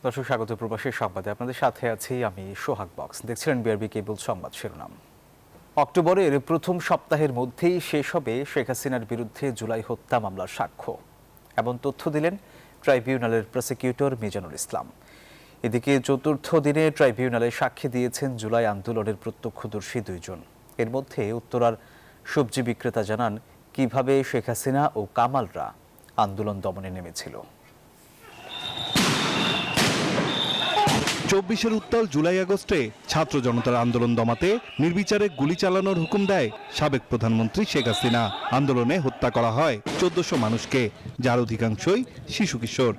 দর্শক স্বাগত প্রবাসের সংবাদে আপনাদের সাথে আছি আমি সোহাগ বক্স। দেখছিলেন বিআরবি কেবল সংবাদ শিরোনাম। অক্টোবরের প্রথম সপ্তাহের মধ্যেই শেষ হবে শেখ হাসিনার বিরুদ্ধে জুলাই হত্যা মামলার সাক্ষ্য, এমন তথ্য দিলেন ট্রাইব্যুনালের প্রসিকিউটর মিজানুল ইসলাম। এদিকে চতুর্থ দিনে ট্রাইব্যুনালে সাক্ষী দিয়েছেন জুলাই আন্দোলনের প্রত্যক্ষদর্শী দুইজন। এর মধ্যে উত্তরার সবজি বিক্রেতা জানান কিভাবে শেখ হাসিনা ও কামালরা আন্দোলন দমনে নেমেছিল। ২৪-এর উত্তাল জুলাই আগস্টে ছাত্র জনতার আন্দোলন দমাতে নির্বিচারে গুলি চালানোর হুকুম দেয় সাবেক প্রধানমন্ত্রী শেখ হাসিনা। আন্দোলনে হত্যা করা হয় ১৪০০ মানুষকে, যার অধিকাংশই শিশু কিশোর।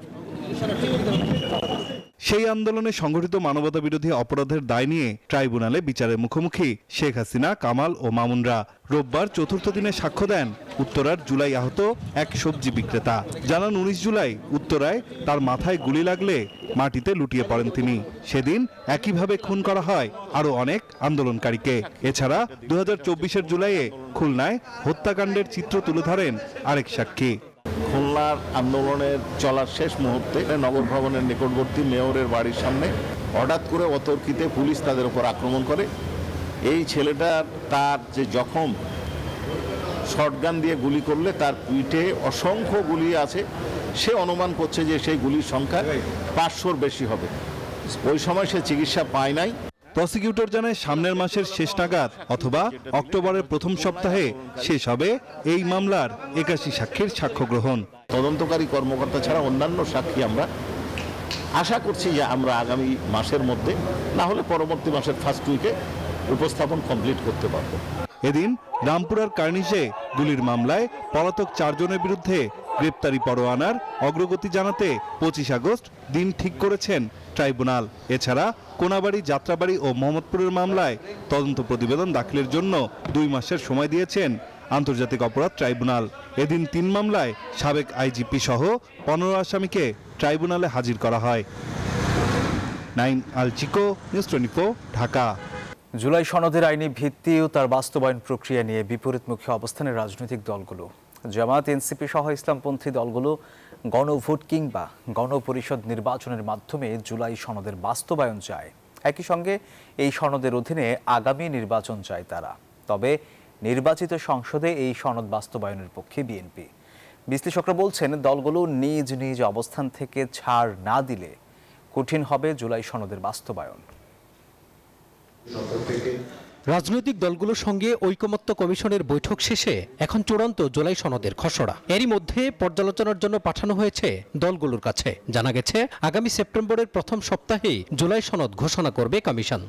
সেই আন্দোলনে সংগঠিত মানবতা বিরোধী অপরাধের দায় নিয়ে ট্রাইব্যুনালে বিচারের মুখোমুখি শেখ হাসিনা, কামাল ও মামুনরা। রোববার চতুর্থ দিনে সাক্ষ্য দেন উত্তরার জুলাই আহত এক সবজি বিক্রেতা। জানান ১৯ জুলাই উত্তরায় তার মাথায় গুলি লাগলে মাটিতে লুটিয়ে পড়েন তিনি। সেদিন একইভাবে খুন করা হয় আরও অনেক আন্দোলনকারীকে। এছাড়া ২০২৪-এর জুলাইয়ে খুলনায় হত্যাকাণ্ডের চিত্র তুলে ধরেন আরেক সাক্ষী। খুলনার আন্দোলনের চলার শেষ মুহূর্তে নগর ভবনের নিকটবর্তী মেয়রের বাড়ির সামনে হঠাৎ করে অতর্কিতে পুলিশ তাদের উপর আক্রমণ করে। এই ছেলেটার তার যে জখম, শটগান দিয়ে গুলি করলে তার পিঠে অসংখ্য গুলি আছে। সে অনুমান করছে যে সেই গুলির সংখ্যা ৫০০-র বেশি হবে। ওই সময় সে চিকিৎসা পায় নাই। প্রসিকিউটর জানায় সামনের মাসের শেষ নাগাদ অথবা অক্টোবরের প্রথম সপ্তাহে শেষ হবে এই মামলার ৮১ সাক্ষীর সাক্ষ্য গ্রহণ। তদন্তকারী কর্মকর্তা ছাড়া অন্যান্য সাক্ষী আমরা আশা করছি যে আমরা আগামী মাসের মধ্যে, না হলে পরবর্তী মাসের ফার্স্ট উইকে উপস্থাপন কমপ্লিট করতে পারব। এদিন রামপুরার কার্নিশে গুলির মামলায় পলাতক ৪ জনের বিরুদ্ধে গ্রেপ্তারি পরোয়ানার অগ্রগতি জানাতে ২৫ আগস্ট দিন ঠিক করেছেন ট্রাইব্যুনাল। এছাড়া কোনাবাড়ি, যাত্রাবাড়ি ও মোহাম্মদপুরের মামলায় তদন্ত প্রতিবেদন দাখিলের জন্য ২ মাসের সময় দিয়েছেন আন্তর্জাতিক অপরাধ ট্রাইব্যুনাল। এদিন ৩ মামলায় সাবেক আইজিপি সহ ১৫ আসামিকে ট্রাইব্যুনালে হাজির করা হয়। নাইম আল চিকো, নিউজ 24, ঢাকা। জুলাই সনদের আইনি ভিত্তি ও তার বাস্তবায়ন প্রক্রিয়া নিয়ে বিপরীতমুখী অবস্থানের রাজনৈতিক দলগুলো। জামাত, এনসিপি সহ ইসলামপন্থী দলগুলো গণভোট কিংবা গণপরিষদ নির্বাচনের মাধ্যমে জুলাই সনদের বাস্তবায়ন চায়। একই সঙ্গে এই সনদের অধীনে আগামী নির্বাচন চায় তারা। তবে নির্বাচিত সংসদে এই সনদ বাস্তবায়নের পক্ষে বিএনপি। বিশ্লেষকরা বলছেন, দলগুলো নিজ নিজ অবস্থান থেকে ছাড় না দিলে কঠিন হবে জুলাই সনদের বাস্তবায়ন। রাজনৈতিক দলগুলোর সঙ্গে ঐকমত্য কমিশনের বৈঠক শেষে এখন চূড়ান্ত জুলাই সনদের খসড়া এরই মধ্যে পর্যালোচনার জন্য পাঠানো হয়েছে দলগুলোর কাছে। জানা গেছে আগামী সেপ্টেম্বরের প্রথম সপ্তাহেই জুলাই সনদ ঘোষণা করবে কমিশন।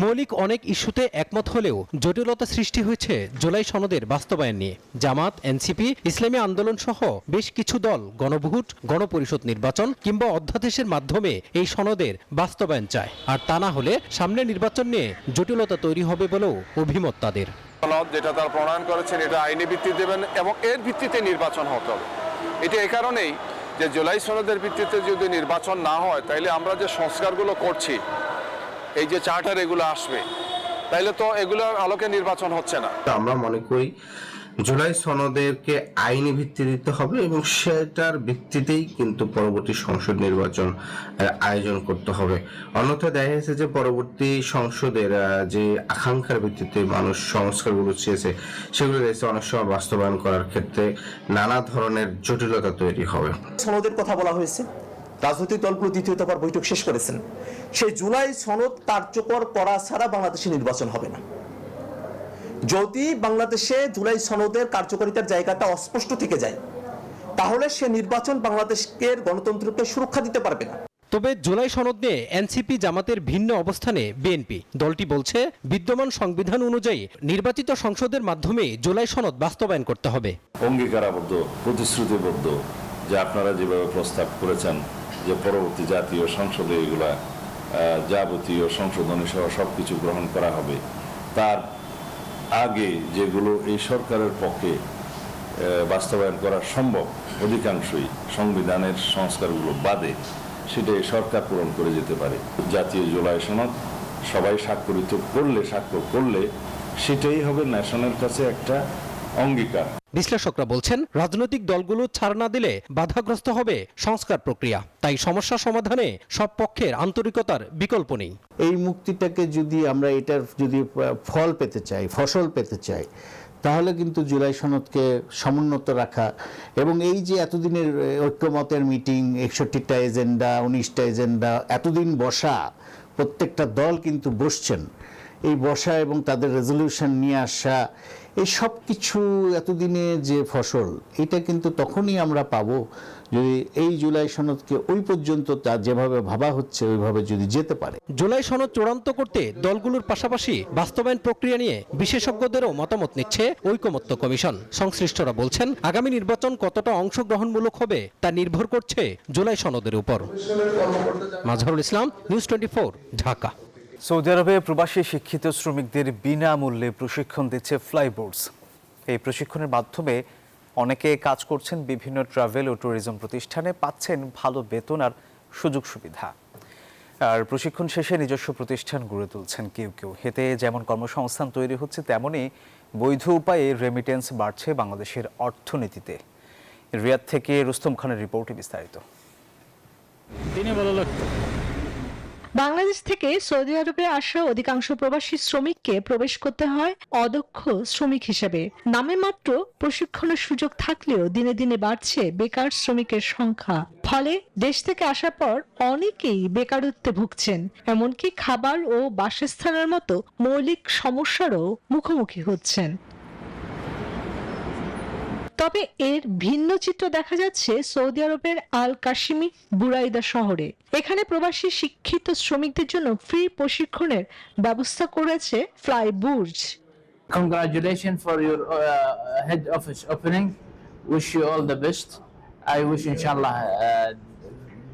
মৌলিক অনেক ইস্যুতে একমত হলেও জটিলতা সৃষ্টি হয়েছে জুলাই সনদের বাস্তবায়ন নিয়ে। জামাত, এনসিপি, ইসলামী আন্দোলন সহ বেশ কিছু দল গণভোট, গণপরিষদ নির্বাচন কিংবা অধ্যাদেশের মাধ্যমে এই সনদের বাস্তবায়ন চায়। আর তা না হলে সামনে নির্বাচন নিয়ে জটিলতা তৈরি হবে বলেও অভিমত তাদের। সনদ যেটা তারা প্রণয়ন করেছেন এটা আইনি ভিত্তি দেবেন এবং এর ভিত্তিতে নির্বাচন হতে হবে। এটা এই কারণেই যে জুলাই সনদের ভিত্তিতে যদি নির্বাচন না হয় তাহলে আমরা যে সংস্কারগুলো করছি, এই যে চার্টার এগুলো আসবে, তাইলে তো এগুলোর আলোকে নির্বাচন হচ্ছে না। আমরা মনে করি জুলাই সনদেরকে আইনি ভিত্তি দিতে হবে এবং সেটার ভিত্তিতেই কিন্তু পরবর্তী সংসদ নির্বাচন আয়োজন করতে হবে। অন্যথায় দেখা গেছে যে পরবর্তী সংসদের যে আকাঙ্ক্ষার ভিত্তিতে মানুষ সংস্কারগুলো চেয়েছে সেগুলো দেখছে অনেক সময় বাস্তবায়ন করার ক্ষেত্রে নানা ধরনের জটিলতা তৈরি হবে। সনদের কথা বলা হয়েছে, রাজনৈতিক দলগুলো দ্বিতীয় দফার বৈঠক শেষ করেছেন। সেই জুলাই সনদ কার্যকর করা ছাড়া বাংলাদেশে নির্বাচন হবে না। যদি বাংলাদেশে জুলাই সনদের কার্যকারিতার জায়গাটা অস্পষ্ট থেকে যায় তাহলে সে নির্বাচন বাংলাদেশের গণতন্ত্রকে সুরক্ষা দিতে পারবে না। তবে জুলাই সনদ নিয়ে এনসিপি জামাতের ভিন্ন অবস্থানে বিএনপি। দলটি বলছে বিদ্যমান সংবিধান অনুযায়ী নির্বাচিত সংসদের মাধ্যমে জুলাই সনদ বাস্তবায়ন করতে হবে। অঙ্গীকারাবদ্ধ, প্রতিশ্রুতিবদ্ধ যে আপনারা যেভাবে প্রস্তাব করেছেন যে পরবর্তী জাতীয় সংসদে এগুলা যাবতীয় সংশোধনী সহ সবকিছু গ্রহণ করা হবে, তার আগে যেগুলো এই সরকারের পক্ষে বাস্তবায়ন করা সম্ভব অধিকাংশই সংবিধানের সংস্কারগুলো বাদে, সেটা সরকার পূরণ করে যেতে পারে। জাতীয় জুলাই সনদ সবাই স্বাক্ষর করলে সেটাই হবে ন্যাশনের কাছে একটা অঙ্গীকার। বিশ্লেষকরা বলছেন, রাজনৈতিক দলগুলো ছাড় না দিলে বাধাগ্রস্ত হবে সংস্কার প্রক্রিয়া। তাই সমস্যা সমাধানে সব পক্ষের আন্তরিকতার বিকল্প নেই। এই মুক্তিটাকে যদি আমরা এটার যদি ফল পেতে চাই, ফসল পেতে চাই, তাহলে কিন্তু জুলাই সনদকে সমুন্নত রাখা এবং এই যে এতদিনের ঐক্যমতের মিটিং, 61টা এজেন্ডা, 19টা এজেন্ডা, এতদিন বসা, প্রত্যেকটা দল কিন্তু বসছেন, এই বসা এবং তাদের রেজলিউশন নিয়ে আসা, এই সব কিছু এতদিনে যে ফসল, এটা কিন্তু তখনই আমরা পাবো যদি এই জুলাই সনদকে ওই পর্যন্ত তা যেভাবে ভাবা হচ্ছে ওইভাবে যদি যেতে পারে। জুলাই সনদ চূড়ান্ত করতে দলগুলোর পাশাপাশি বাস্তবায়ন প্রক্রিয়া নিয়ে বিশেষজ্ঞদেরও মতামত নিচ্ছে ঐকমত্য কমিশন। সংশ্লিষ্টরা বলছেন, আগামী নির্বাচন কতটা অংশগ্রহণমূলক হবে তা নির্ভর করছে জুলাই সনদের উপর। মাজহারুল ইসলাম, নিউজ 24, ঢাকা। সৌদি আরবে প্রবাসী শিক্ষিত শ্রমিকদের বিনামূল্যে প্রশিক্ষণ দিচ্ছে ফ্লাইবোর্ডস। এই প্রশিক্ষণের মাধ্যমে অনেকে কাজ করছেন বিভিন্ন ট্রাভেল ও ট্যুরিজম প্রতিষ্ঠানে, পাচ্ছেন ভালো বেতন আর সুযোগ সুবিধা। আর প্রশিক্ষণ শেষে নিজস্ব প্রতিষ্ঠান গড়ে তুলছেন কেউ কেউ। এতে যেমন কর্মসংস্থান তৈরি হচ্ছে, তেমনি বৈধ উপায়ে রেমিটেন্স বাড়ছে বাংলাদেশের অর্থনীতিতে। রিয়াদ থেকে রুস্তম খানের রিপোর্টে বিস্তারিত। বাংলাদেশ থেকে সৌদি আরবে আসা অধিকাংশ প্রবাসী শ্রমিককে প্রবেশ করতে হয় অদক্ষ শ্রমিক হিসেবে। নামে মাত্র প্রশিক্ষণের সুযোগ থাকলেও দিনে দিনে বাড়ছে বেকার শ্রমিকের সংখ্যা। ফলে দেশ থেকে আসার পর অনেকেই বেকারত্বে ভুগছেন, এমনকি খাবার ও বাসস্থানের মতো মৌলিক সমস্যারও মুখোমুখি হচ্ছেন। তবে এর ভিন্ন চিত্র দেখা যাচ্ছে সৌদি আরবের আল কাশিমি বুরাইদা শহরে। এখানে প্রবাসী শিক্ষিত শ্রমিকদের জন্য ফ্রি প্রশিক্ষণের ব্যবস্থা করেছে ফ্লাইবোর্ডস। Congratulations for your head office opening. Wish you all the best. I wish inshallah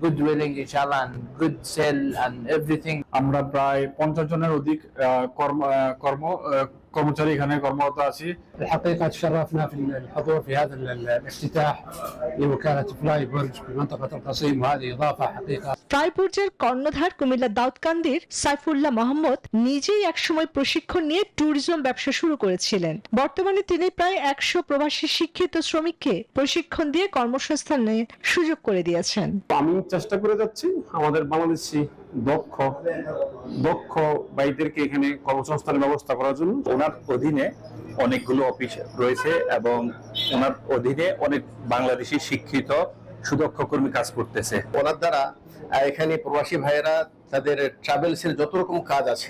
good willing inshallah and good sale and everything. আমরা প্রায় 50 জনের অধিক কর্মচারী এখানে কর্মরত আছি। الحقيقة تشرفنا في الحضور في هذا الافتتاح لوكالة فلاي بورج في منطقة القصيم، وهذه إضافة حقيقة। ফ্লাইবোর্ডের কর্ণধার কুমিল্লা দাউদকান্দির সাইফুল্লাহ মোহাম্মদ নিজেই একসময় প্রশিক্ষণ নিয়ে ট্যুরিজম ব্যবসা শুরু করেছিলেন। বর্তমানে তিনি প্রায় 100 প্রবাসী শিক্ষিত শ্রমিককে প্রশিক্ষণ দিয়ে কর্মসংস্থানের সুযোগ করে দিয়েছেন। আমি চেষ্টা করে যাচ্ছি আমাদের বাংলাদেশি দক্ষ ভাইদেরকে এখানে কর্মসংস্থানের ব্যবস্থা করার জন্য। ওনার অধীনে অনেকগুলো অফিস রয়েছে এবং ওনার অধীনে অনেক বাংলাদেশি শিক্ষিত সুদক্ষ কর্মী কাজ করতেছে। ওনার দ্বারা এখানে প্রবাসী ভাইয়েরা তাদের ট্রাভেলসের যত রকম কাজ আছে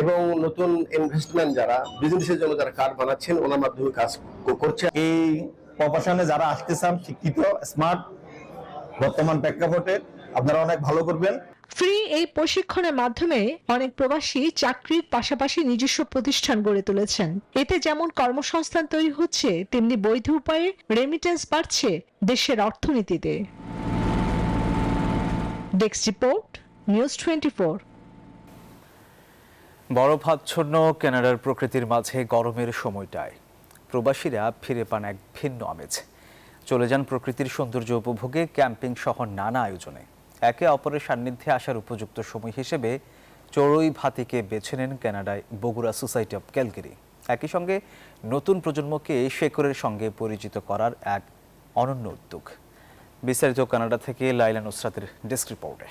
এবং নতুন ইনভেস্টমেন্ট যারা বিজনেসের জন্য যারা কার্ড বানাচ্ছেন ওনার মাধ্যমে কাজ করছে। এই প্রফেশনে যারা আসতে চান, শিক্ষিত, স্মার্ট, বর্তমান প্রেক্ষাপটে আপনারা অনেক ভালো করবেন। ফ্রি এই প্রশিক্ষণের মাধ্যমে অনেক প্রবাসী চাকরির পাশাপাশি নিজস্ব প্রতিষ্ঠান গড়ে তুলেছেন। এতে যেমন কর্মসংস্থান তৈরি হচ্ছে, তেমনি বৈধ উপায়ে রেমিটেন্স বাড়ছে দেশের অর্থনীতিতে। Desk report, news 24। বরফাচ্ছন্ন কানাডার প্রকৃতির মাঝে গরমের সময়টায় প্রবাসীরা ফিরে পান এক ভিন্ন আমেজ। চলে যান প্রকৃতির সৌন্দর্য উপভোগে, ক্যাম্পিং সহ নানা আয়োজনে। একে অপরের সান্নিধ্যে আসার উপযুক্ত সময় হিসেবে চড়ুই ভাতিকে বেছে নেন কানাডায় বগুড়া সোসাইটি অব ক্যালগারি। একই সঙ্গে নতুন প্রজন্মকে শেকড়ের সঙ্গে পরিচিত করার এক অনন্য উদ্যোগ। বিস্তারিত কানাডা থেকে লাইলা নুসরাতের ডেস্ক রিপোর্টে।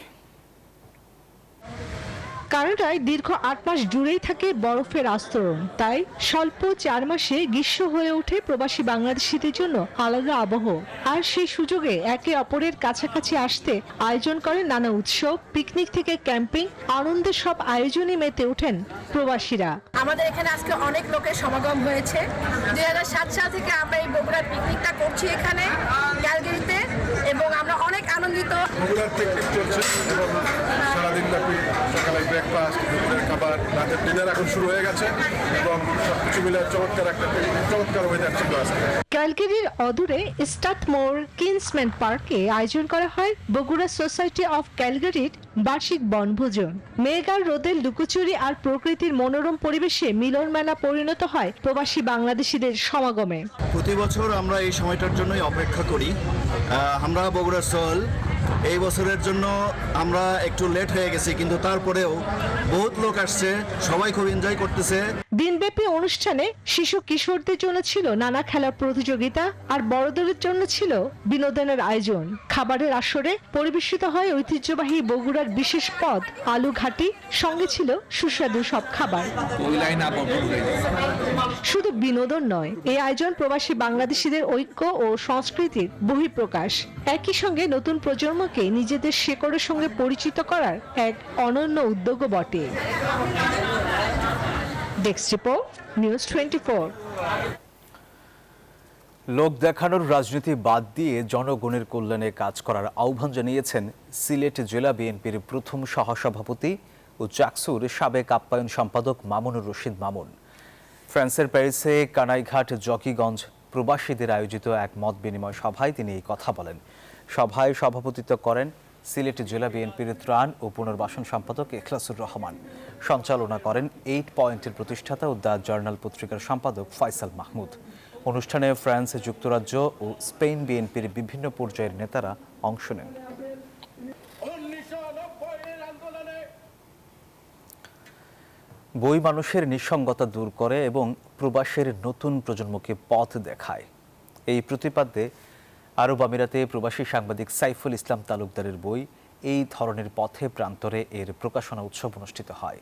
কানাডায় দীর্ঘ 8 মাস জুড়েই থাকে বরফের আস্তরণ, তাই স্বল্প 4 মাসে গ্রীষ্ম হয়ে ওঠে প্রবাসী বাংলাদেশিদের জন্য আলাদা আবহ। আর সেই সুযোগে একে অপরের কাছাকাছি আসতে আয়োজন করে নানা উৎসব, পিকনিক থেকে ক্যাম্পিং, আনন্দের সব আয়োজনে মেতে ওঠেন প্রবাসীরা। আমাদের এখানে আজকে অনেক লোকের সমাগম হয়েছে। 2007 সাল থেকে আমরা এই বগুড়ার পিকনিকটা করছি এখানে ক্যালগারিতে এবং আমরা অনেক আনন্দিত। বগুড়ার পিকনিক চলছে এবং সারাদিন ব্যাপী সকালে ব্রেকফাস্ট, দুপুরের খাবার, রাতের ডিনার এখন শুরু হয়ে গেছে এবং সবকিছু মিলে চমৎকার একটা চমৎকার ওয়েদার ছিল আজকে। ক্যালগারির অদূরে স্টাথমোর কিন্সম্যান পার্কে আয়োজন করা হয় বগুড়া সোসাইটি অফ ক্যালগারির বার্ষিক বনভোজন। মেঘ আর রোদের লুকোচুরি আর প্রকৃতির মনোরম পরিবেশে মিলন মেলা পরিণত হয় প্রবাসী বাংলাদেশিদের সমাগমে। প্রতি বছর আমরা এই সময়টার জন্যই অপেক্ষা করি। আমরা বগুড়া সোল এই বছরের জন্য আমরা একটু লেট হয়ে গেছি, কিন্তু তারপরেও বহুত লোক আসছে, সবাই খুব এনজয় করতেছে। দিনব্যাপী অনুষ্ঠানে শিশু কিশোরদের জন্য ছিল নানা খেলার প্রতিযোগিতা, আর বড়দের জন্য ছিল বিনোদনের আয়োজন। খাবারের আসরে পরিবেশিত হয় ঐতিহ্যবাহী বগুড়ার বিশেষ পদ আলু ঘাটি, সঙ্গে ছিল সুস্বাদু সব খাবার। শুধু বিনোদন নয়, এই আয়োজন প্রবাসী বাংলাদেশিদের ঐক্য ও সংস্কৃতির বহিঃপ্রকাশ। একই সঙ্গে নতুন প্রজন্মকে নিজেদের শেকড়ের সঙ্গে পরিচিত করার এক অনন্য উদ্যোগও বটে। Desk report, news 24। লোক দেখানোর রাজনীতি বাদ দিয়ে জনগণের কল্যাণে কাজ করার আহ্বান জানিয়েছেন সিলেট জেলা বিএনপির প্রথম সহসভাপতি ও চাকসুর সাবেক আপ্যায়ন সম্পাদক মামুনুর রশিদ মামুন। ফ্রান্সের প্যারিসে কানাইঘাট জকিগঞ্জ প্রবাসীদের আয়োজিত এক মত বিনিময় সভায় তিনি এই কথা বলেন। সভায় সভাপতিত্ব করেন সিলেট জেলা বিএনপির ত্রাণ ও পুনর্বাসন সম্পাদক এখলাসুর রহমান। সঞ্চালনা করেন 8 পয়েন্টের প্রতিষ্ঠাতা ও দ্য জার্নাল পত্রিকার সম্পাদক ফয়সাল মাহমুদ। অনুষ্ঠানে ফ্রান্স, যুক্তরাজ্য ও স্পেন বিএনপির বিভিন্ন পর্যায়ের নেতারা অংশ নেন। বই মানুষের নিঃসঙ্গতা দূর করে এবং প্রবাসের নতুন প্রজন্মকে পথ দেখায়। এই প্রতিপাদ্যে আরব আমিরাতে প্রবাসী সাংবাদিক সাইফুল ইসলাম তালুকদারের বই এই ধরনের পথে প্রান্তরে এর প্রকাশনা উৎসব অনুষ্ঠিত হয়।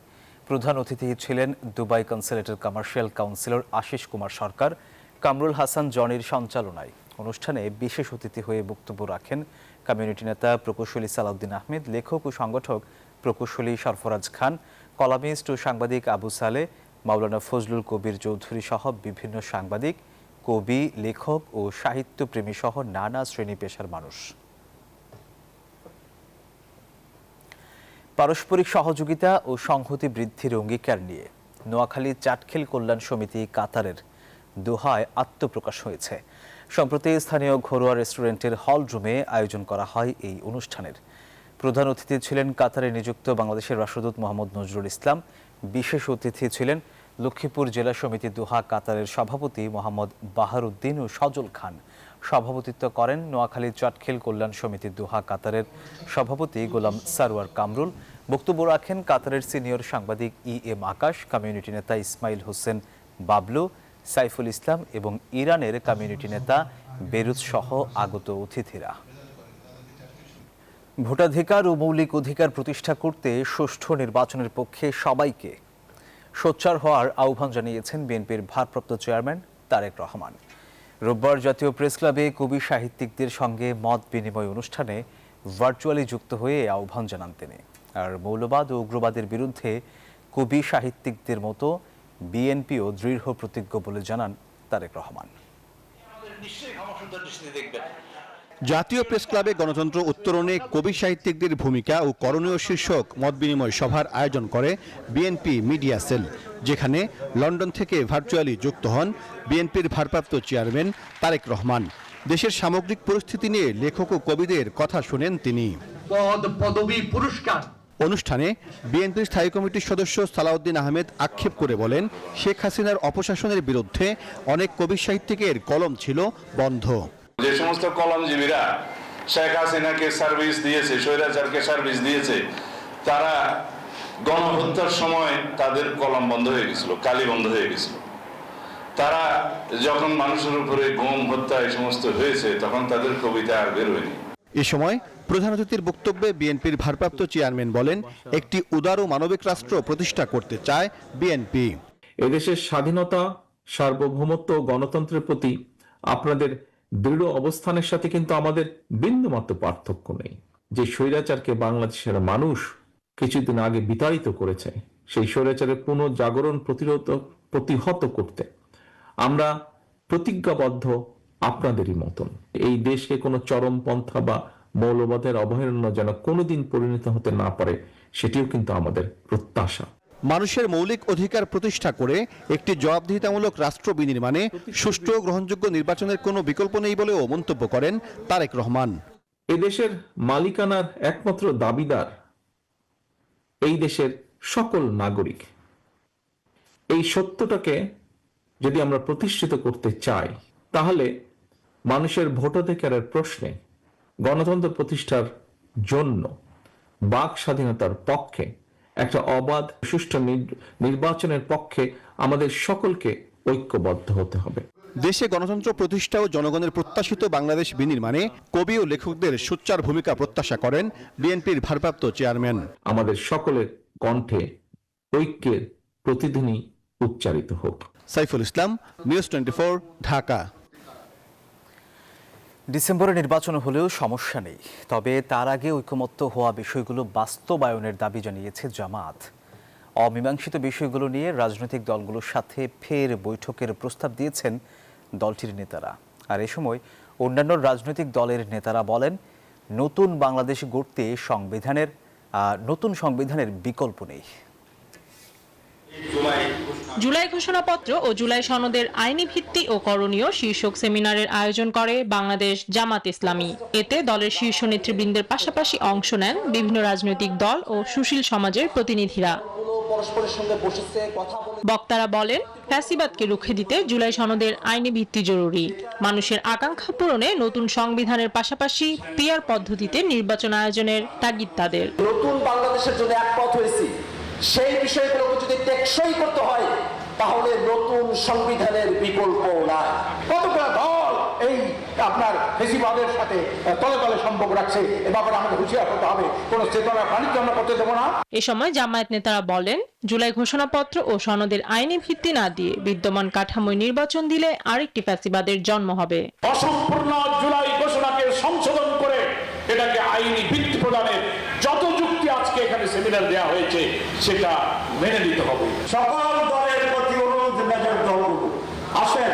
প্রধান অতিথি ছিলেন দুবাই কনসুলেটের কমার্শিয়াল কাউন্সিলর আশিস কুমার সরকার। কামরুল হাসান জনির সঞ্চালনায় অনুষ্ঠানে বিশেষ অতিথি হয়ে বক্তব্য রাখেন কমিউনিটি নেতা প্রকৌশলী সালাউদ্দিন আহমেদ, লেখক ও সংগঠক প্রকৌশলী সরফরাজ খান, কলামিস্ট ও সাংবাদিক আবু সালে, মাওলানা ফজলুল কবির চৌধুরী সহ বিভিন্ন সাংবাদিক, কবি, লেখক ও সাহিত্যপ্রেমী সহ নানা শ্রেণী পেশার মানুষ। পারস্পরিক সহযোগিতা ও সংহতি বৃদ্ধির অঙ্গীকার নিয়ে নোয়াখালী চাটখিল কল্যাণ সমিতি কাতারের দোহায় আত্মপ্রকাশ হয়েছে। সম্প্রতি স্থানীয় ঘরোয়া রেস্টুরেন্টের হল রুমে আয়োজন করা হয় এই অনুষ্ঠানের। প্রধান অতিথি ছিলেন কাতারে নিযুক্ত বাংলাদেশের রাষ্ট্রদূত মোহাম্মদ নজরুল ইসলাম। বিশেষ অতিথি ছিলেন লক্ষ্মীপুর জেলা সমিতি দোহা কাতারের সভাপতি মোহাম্মদ বাহার উদ্দিন ও সজল খান। সভাপতিত্ব করেন নোয়াখালী চাটখিল কল্যাণ সমিতি দোহা কাতারের সভাপতি গোলাম সারওয়ার কামরুল। বক্তব্য রাখেন কাতারের সিনিয়র সাংবাদিক EM আকাশ, কমিউনিটি নেতা ইসমাইল হোসেন বাবলু, সাইফুল ইসলাম এবং ইরানের কমিউনিটি নেতা বেরুজ সহ আগত অতিথিরা। ভোটাধিকার ও মৌলিক অধিকার প্রতিষ্ঠা করতে সুষ্ঠু নির্বাচনের পক্ষে সবাইকে সোচ্চার হওয়ার আহ্বান জানিয়েছেন বিএনপির ভারপ্রাপ্ত চেয়ারম্যান তারেক রহমান। রোববার জাতীয় প্রেস ক্লাবে কবি সাহিত্যিকদের সঙ্গে মত বিনিময় অনুষ্ঠানে ভার্চুয়ালি যুক্ত হয়ে এই আহ্বান জানান তিনি। আর মৌলবাদ ও উগ্রবাদের বিরুদ্ধে কবি সাহিত্যিকদের মতো বিএনপিও দৃঢ় প্রতিজ্ঞ বলে জানান তারেক রহমান। জাতীয় প্রেস ক্লাবে গণতন্ত্র উত্তরণে কবি সাহিত্যিকদের ভূমিকা ও করণীয় শীর্ষক মতবিনিময় সভার আয়োজন করে বিএনপি মিডিয়া সেল, যেখানে লন্ডন থেকে ভার্চুয়ালি যুক্ত হন বিএনপির ভারপ্রাপ্ত চেয়ারম্যান তারেক রহমান। দেশের সামগ্রিক পরিস্থিতি নিয়ে লেখক ও কবিদের কথা শুনেন তিনি। অনুষ্ঠানে বিএনপির স্থায়ী কমিটির সদস্য সালাউদ্দিন আহমেদ আক্ষেপ করে বলেন, শেখ হাসিনার অপশাসনের বিরুদ্ধে অনেক কবি সাহিত্যিকের কলম ছিল বন্ধ। যে সমস্ত কলমজীবীরা শেখ হাসিনাকে সার্ভিস দিয়েছে, স্বৈরাচারকে সার্ভিস দিয়েছে, তারা গণহত্যার সময় তাদের কলম বন্ধ হয়ে গেছিল, কালি বন্ধ হয়ে গেছিল। তারা যখন মানুষের উপরে গুম, হত্যা এই সমস্ত হয়েছে, তখন তাদের কবিতা আর বের হয়নি। এ সময় প্রধান অতিথির বক্তব্যে বিএনপির ভারপ্রাপ্ত চেয়ারম্যান বলেন, একটি উদার ও মানবিক রাষ্ট্র প্রতিষ্ঠা করতে চায় বিএনপি। এদেশের স্বাধীনতা, সার্বভৌমত্ব ও গণতন্ত্রের প্রতি আপনাদের দৃঢ় অবস্থানের সাথে কিন্তু আমাদের বিন্দুমাত্র পার্থক্য নেই। যে স্বৈরাচারকে বাংলাদেশের মানুষ কিছুদিন আগে বিতাড়িত করেছে, সেই স্বৈরাচারের পুনঃজাগরণ প্রতিহত করতে আমরা প্রতিজ্ঞাবদ্ধ আপনাদেরই মতন। এই দেশকে কোনো চরমপন্থা বা মৌলবাদের অভয়ারণ্য যেন কোনোদিন পরিণত হতে না পারে, সেটিও কিন্তু আমাদের প্রত্যাশা। মানুষের মৌলিক অধিকার প্রতিষ্ঠা করে একটি জবাবদিহিতামূলক রাষ্ট্র বিনির্মাণে সুষ্ঠু গ্রহণযোগ্য নির্বাচনের কোনো বিকল্প নেই বলেও মন্তব্য করেন তারেক রহমান। এদেশের মালিকানার একমাত্র দাবিদার এই দেশের সকল নাগরিক। এই সত্যটাকে যদি আমরা প্রতিষ্ঠিত করতে চাই, তাহলে মানুষের ভোটাধিকারের প্রশ্নে গণতন্ত্র প্রতিষ্ঠার জন্য বাক স্বাধীনতার পক্ষে, একটা অবাধ সুষ্ঠু নির্বাচনের পক্ষে আমাদের সকলকে ঐক্যবদ্ধ হতে হবে। দেশে গণতন্ত্র প্রতিষ্ঠা ও জনগণের প্রত্যাশিত বাংলাদেশ বিনির্মাণে কবি ও লেখকদের সোচ্চার ভূমিকা প্রত্যাশা করেন বিএনপির ভারপ্রাপ্ত চেয়ারম্যান। আমাদের সকলের কণ্ঠে ঐক্যের প্রতিধ্বনি উচ্চারিত হোক। সাইফুল ইসলাম, নিউজ 24, ঢাকা। ডিসেম্বরে নির্বাচন হলেও সমস্যা নেই, তবে তার আগে ঐকমত্য হওয়া বিষয়গুলো বাস্তবায়নের দাবি জানিয়েছে জামাত। অমীমাংসিত বিষয়গুলো নিয়ে রাজনৈতিক দলগুলোর সাথে ফের বৈঠকের প্রস্তাব দিয়েছেন দলটির নেতারা। আর এ সময় অন্যান্য রাজনৈতিক দলের নেতারা বলেন, নতুন বাংলাদেশ গড়তে নতুন সংবিধানের বিকল্প নেই। জুলাই ঘোষণাপত্র ও জুলাই সনদের আইনি ভিত্তি ও করণীয় শীর্ষক সেমিনারের আয়োজন করে বাংলাদেশ জামাত ইসলামী। এতে দলের শীর্ষ নেতৃবৃন্দের পাশাপাশি অংশ নেন বিভিন্ন রাজনৈতিক দল ও সুশীল সমাজের প্রতিনিধিরা। বক্তারা বলেন, ফ্যাসিবাদকে রুখে দিতে জুলাই সনদের আইনি ভিত্তি জরুরি। মানুষের আকাঙ্ক্ষা পূরণে নতুন সংবিধানের পাশাপাশি পিআর পদ্ধতিতে নির্বাচন আয়োজনের তাগিদ তাদের। নতুন বাংলাদেশের জন্য একমত হয়েছি, সেই বিষয়গুলোকে যদি টেকসই করতে হয় তাহলে নতুন সংবিধানের বিকল্প নাই। কতগুলো দল এই আপনার ফেসিবাদের সাথে তলে তলে সম্পর্ক রাখছে, এ ব্যাপারে আমাদের হুঁশিয়ার হতে হবে, কোনো চেতনা প্রাণীর জন্য করতে দেবো না। এ সময় জামায়াত নেতারা বলেন, জুলাই ঘোষণাপত্র ও সনদের আইনি ভিত্তি না দিয়ে বিদ্যমান কাঠামোয় নির্বাচন দিলে আরেকটি ফ্যাসিবাদের জন্ম হবে। অসম্পূর্ণ জুলাই ঘোষণাকে সংশোধন করে এটাকে আইনি ভিত্তি প্রদানের যত যুক্তি আজকে এখানে সেমিনার দেওয়া হয়েছে সেটা মেনে নিতে হবে। সকল দলের প্রতি অনুরোধ, মেজর দলগুলো আসেন,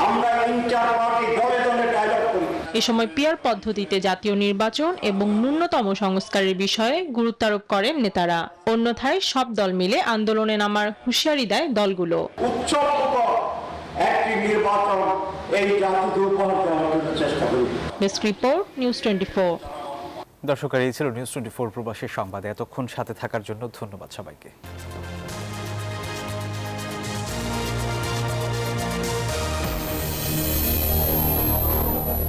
আমরা ইন্টার পার্টি দলে দলে ডায়ালগ করি। এ সময় পিআর পদ্ধতিতে জাতীয় নির্বাচন এবং ন্যূনতম সংস্কারের বিষয়ে গুরুত্ব আরোপ করেন নেতারা। অন্যথায় সব দল মিলে আন্দোলনে নামার হুঁশিয়ারি দেয় দলগুলো। উচ্চ একটি নির্বাচন এই জাতিকে উপহার দেওয়ার জন্য চেষ্টা করি। Desk report, news 24। দর্শক, এই ছিল নিউজ 24 প্রবাসী সংবাদে। এতক্ষণ সাথে থাকার জন্য ধন্যবাদ সবাইকে।